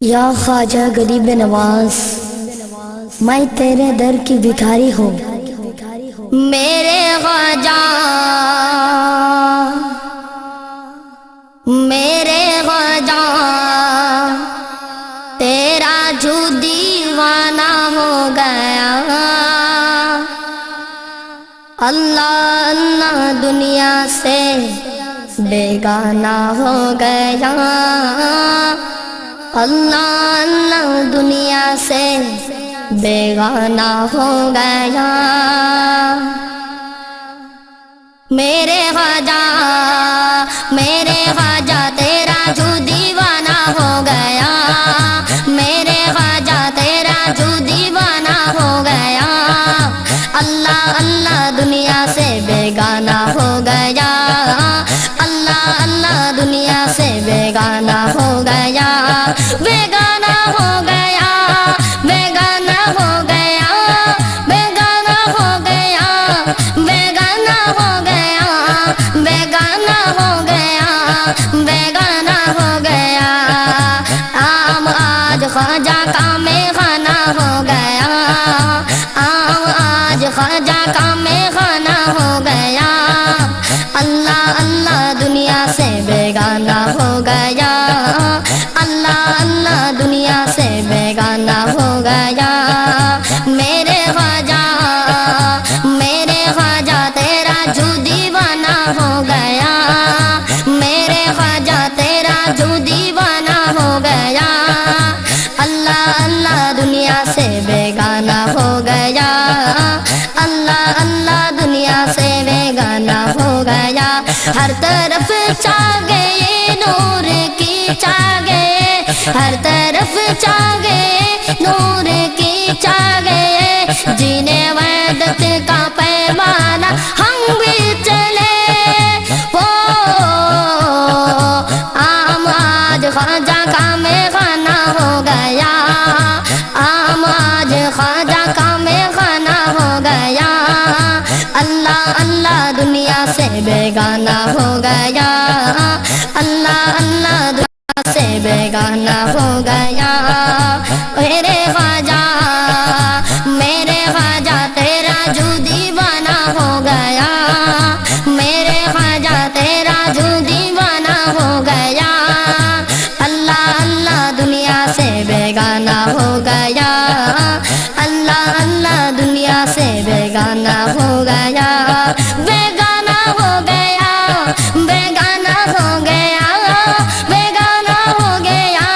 یا خواجہ غریب نواز، میں تیرے در کی بھکاری ہوں۔ میرے خواجہ، میرے خواجہ، تیرا جو دیوانہ ہو گیا۔ اللہ اللہ دنیا سے بیگانہ ہو گیا۔ اللہ اللہ دنیا سے بیگانہ ہو گیا۔ میرے خواجہ، میرے خواجہ، تیرا جو دیوانہ ہو گیا۔ میرے خواجہ، تیرا جو دیوانہ ہو گیا۔ اللہ اللہ دنیا سے بیگانہ ہو گیا۔ اللہ اللہ دنیا سے بیگانہ ہو گیا۔ بیگانہ ہو گیا، بیگانہ ہو گیا، بیگانہ ہو گیا، بیگانہ ہو گیا، بیگانہ ہو گیا، بیگانہ ہو گیا۔ عام آج خواجہ کا میخانہ ہو گیا۔ عام آج خواجہ کا میخانہ ہو گیا۔ اللہ اللہ دنیا سے بیگانہ ہو گیا۔ اللہ اللہ دنیا سے بیگانہ ہو گیا۔ میرے خواجہ، میرے خواجہ، تیرا جو دیوانہ ہو گیا۔ میرے خواجہ، تیرا جو دیوانہ ہو گیا۔ اللہ اللہ دنیا سے بیگانہ ہو گیا۔ اللہ اللہ دنیا سے بیگانہ ہو گیا۔ ہر طرف چھا گئے نور کی چھا گئے، ہر طرف چھا گئے نور کی چھا گئے۔ جینے وحدت کا پیمانہ ہم بھی چلے۔ عام آج خواجہ کا میخانہ ہو گیا۔ عام آج خواجہ کا میخانہ ہو گیا۔ اللہ اللہ دنیا سے بیگانہ ہو گیا۔ اللہ اللہ دنیا سے بیگانہ ہو گیا۔ میرے خواجہ، میرے خواجہ، تیرا جو دیوانہ ہو گیا۔ میرے خواجہ، تیرا جو دیوانہ ہو گیا۔ اللہ اللہ دنیا سے بیگانہ ہو گیا۔ اللہ اللہ دنیا سے بیگانہ ہو گیا۔ بیگانہ ہو گیا، بیگانہ ہو گیا، بیگانہ ہو گیا،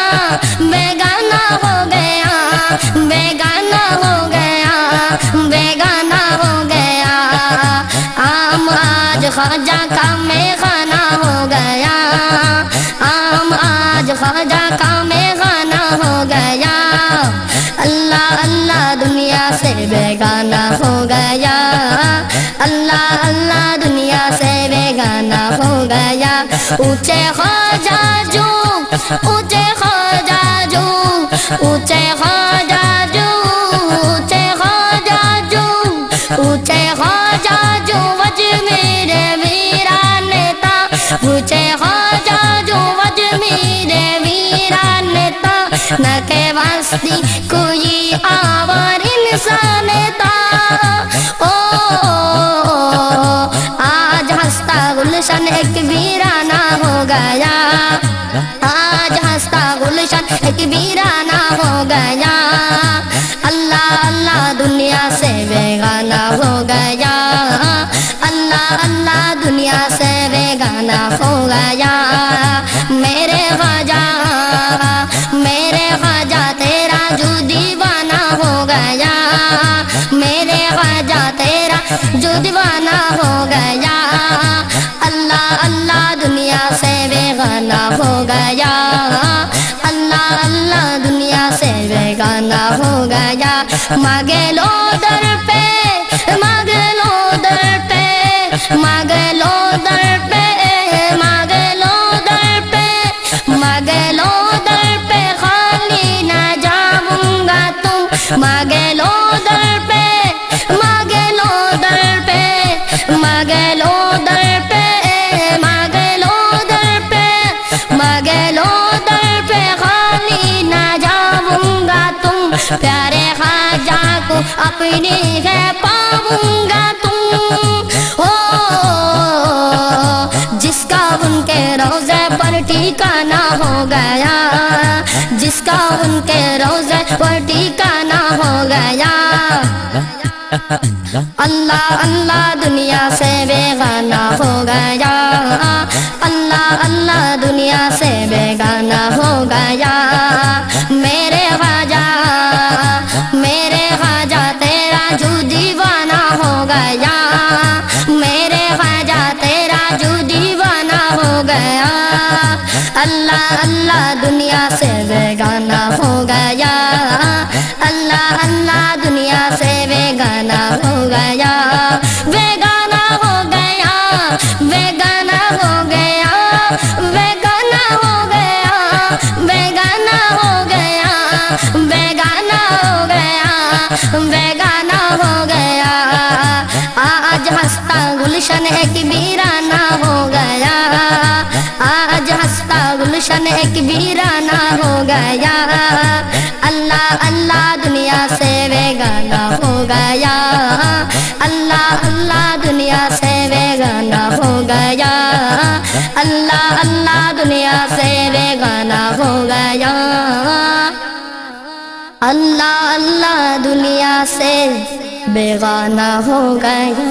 بیگانہ ہو گیا، بیگانہ ہو گیا، بیگانہ ہو گیا۔ عام آج خواجہ کا میخانہ ہو گیا۔ عام آج خواجہ کا میخانہ ہو گیا۔ اللہ اللہ دنیا سے بیگانہ ہو گیا۔ اللہ اللہ دنیا سے بیگانہ ہو گیا۔ اونچے خواجہ جو، اونچے خواجہ جو، اونچے خواجہ جو، اونچے خواجہ جو، اونچے خواجہ جو، وج میرے ویران تا، اونچے خواجہ جو، وج میرے ویران تا، نہ کہ واسطی کوئی آوار انسان تا۔ آج ہنستا گلشن ایک ویرانہ ہو گیا۔ آج ہنستا گلشن ایک ویرانہ ہو گیا۔ اللہ اللہ دنیا سے بیگانہ ہو گیا۔ اللہ اللہ دنیا سے بیگانہ ہو گیا۔ میرے خواجہ، میرے خواجہ، تیرا جو دیوانہ ہو گیا۔ میرے خواجہ، تیرا جو دیوانہ ہو گیا۔ اللہ اللہ دنیا سے بیگانہ ہو گیا۔ اللہ اللہ دنیا سے بیگانہ ہو گیا۔ مانگے لو در پہ، مانگے لو در پہ، مانگے لو در پہ، مانگے لو در پہ، مانگے لو در پہ، خالی نہ جاؤں گا تم۔ مانگے لو در پہ، مانگے لو در پہ، مانگے لو در پہ، مانگے لو در پہ، مانگے لو در پہ، خالی نہ ٹھکانہ ہو گیا، جس کا ان کے روزے پر ٹھکانہ ہو گیا۔ اللہ اللہ دنیا سے بیگانہ ہو گیا، اللہ اللہ دنیا سے بیگانہ ہو گیا۔ میرے خواجہ تیرا جو دیوانہ ہو گیا، میرے خواجہ تیرا جو دیوانہ ہو گیا۔ اللہ اللہ دنیا سے بیگانہ ہو گیا، اللہ اللہ دنیا سے بیگانہ ہو گیا، بیگانہ ہو گیا، بیگانہ ہو گیا، بیگانہ ہو گیا، بیگانہ ہو گیا، بیگانہ ہو گیا، بیگانہ ہو گیا۔ آج ہنستا گلشن ایک ویرانہ ہو گیا، آج ہنستا گلشن ایک ویرانہ ہو گیا۔ اللہ اللہ دنیا سے بیگانہ ہو گیا، اللہ اللہ دنیا سے بیگانہ ہو گیا، اللہ اللہ دنیا سے بیگانہ ہو گیا، اللہ اللہ دنیا سے بیگانہ ہو گیا۔